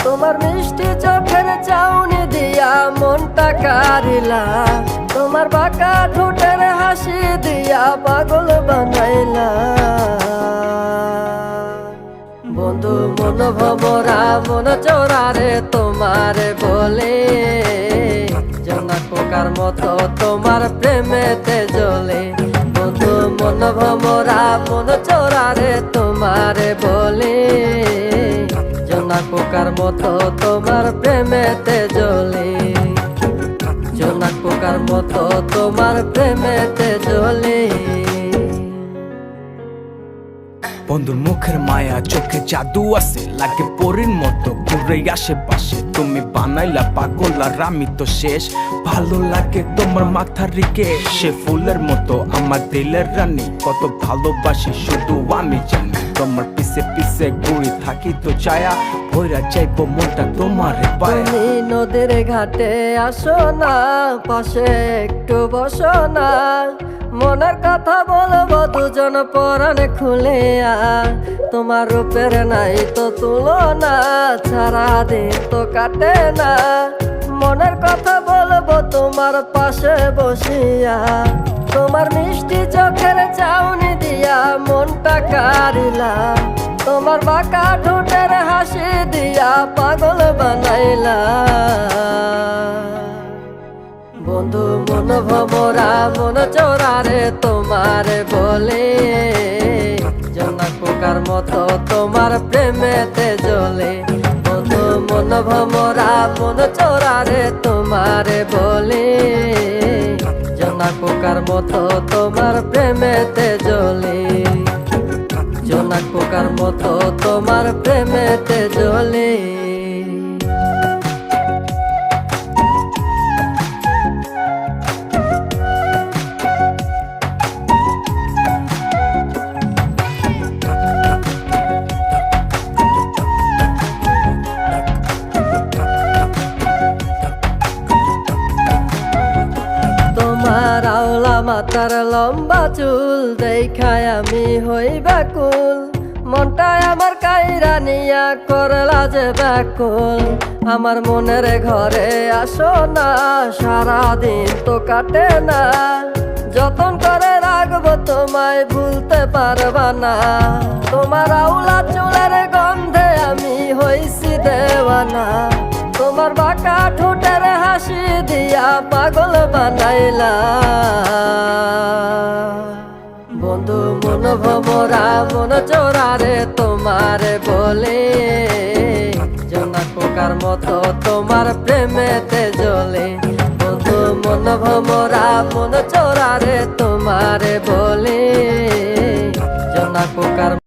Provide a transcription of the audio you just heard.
তোমার মিষ্টি চোখের চাউনি দিয়া মনটা কারিলা, তোমার বাঁকা ঠোঁটের হাসি দিয়া পাগল বানাইলা। বন্ধু মন ভমরা মন চোরারে তোমারে বলে, জোনাক পোকার মতো তোমার প্রেমেতে জ্বলে। বন্ধু মন ভমরা মন চোরারে তোমারে বলে, জোনাক পোকার মতো তোমার প্রেমেতে জ্বলে। জোনাক পোকার মতো তোমার প্রেমেতে জ্বলে। বন্ধুর মুখের মায়া চোখে জাদু আছে, লাগে পরীর মতো ঘুরে আশেপাশে। তুমি বানাইলা পাগল আর আমি তো শেষ। ভালো লাগে তোমার মাথার রিকে, সে ফুলের মতো আমার দিলের রানী। কত ভালোবাসি শুধু আমি জানি, তোমার পিছে পিছে ঘুরে থাকি তো ছায়া। ভৈরা চাইবো মনটা তোমার পায়া। তুমি নদীর ঘাটে আসো না, পাশে একটু বসো না। মনের কথা বলবো দুজন পরাণ খুলে। তোমার রূপের নাই তো তুলনা, সারাদিন তো কাটে না। মনের কথা বলবো তোমার পাশে বসিয়া, তোমার মিষ্টি চোখের চাউনি দিয়া মনটা কারিলা, তোমার বাঁকা ঠোঁটের হাসি দিয়া পাগল বানাইলা। বন্ধু মন ভমরা মন চোরারে তোমারে বলে, জোনাক পোকার মতো তোমার প্রেমেতে জ্বলে। বন্ধু মন ভমরা মন চোরারে তোমারে বলে, জোনাক পোকার মতো তোমার প্রেমেতে জ্বলে। জোনাক পোকার মতো তোমার প্রেমেতে জ্বলে। তোমার আওলা মাথার লম্বা চুল দেখায় আমি হই ব্যাকুল। মনটায় আমার কাইরা নিয়া করলা যে ব্যাকুল। আমার মনের ঘরে আসো না, সারাদিন তো কাটে না। যতন করে রাখবো তোমায় ভুলতে পারবা না। তোমার আওলা চুলের গন্ধে আমি হইছি দেওয়ানা, তোমার বাঁকা ঠোঁটের হাসি দিয়া পাগল বানাইলা। বন্ধু মন ভমরা মন চোরারে তোমারে বলে, জোনাক পোকার মতো তোমার প্রেমেতে জ্বলে। বন্ধু মন ভমরা মন চোরারে তোমারে বলে, জোনাক পোকার